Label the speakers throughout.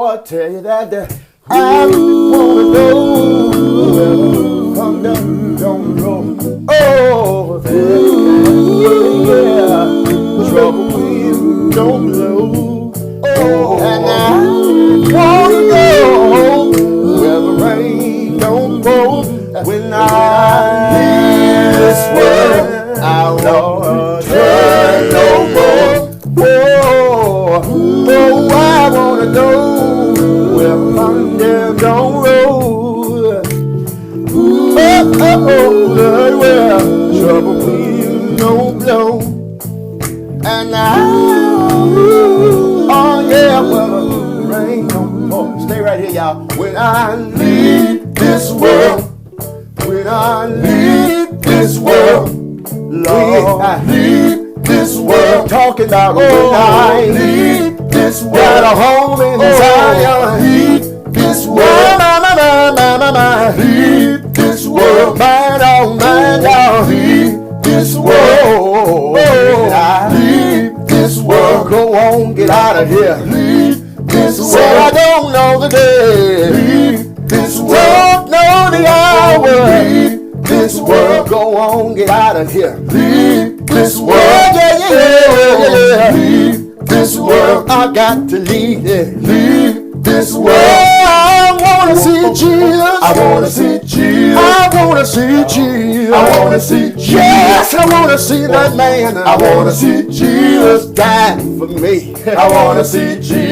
Speaker 1: I tell you that I wanna know where thunder don't roll. Oh, yeah, trouble wind don't blow. Oh, and I wanna know where the rain don't pour. When I leave this world, I won't turn no more. Oh, I wanna know where thunder don't roll. Lord, where trouble wind don't blow. And I, oh yeah, well the rain don't pour. Stay right here, y'all. When I leave this world, when I leave this world, Lord, I leave this world. Talking about when I leave this world. Got a home in Zion. Leave this world. My. Leave this world. Mine, leave this world. When I leave this world. Go on, get out of here. Leave this world. Said I don't know the day. Leave this world. Don't know the hour. Leave this world. Go on, get out of here. Leave this world. Yeah. Leave this world. I got to leave it. Leave this world. I wanna see Jesus. I wanna see Jesus. I wanna see Jesus. I wanna see Jesus. Yes, I wanna see that man. I wanna see Jesus die for me. I wanna see Jesus.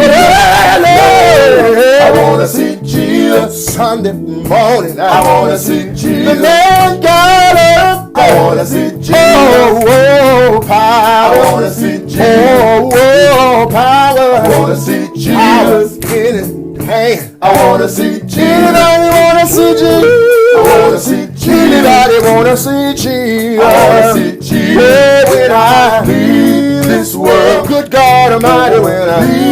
Speaker 1: I wanna see Jesus. Sunday morning. I wanna see Jesus. The man got up. I wanna see Jesus. Oh, power. I wanna see Jesus. Oh, power. I wanna see Jesus. In his hand. I wanna see Jesus. Anybody wanna see Jesus? I wanna see Jesus. Anybody wanna see Jesus? I wanna see Jesus. When I leave this world, good God Almighty, when I leave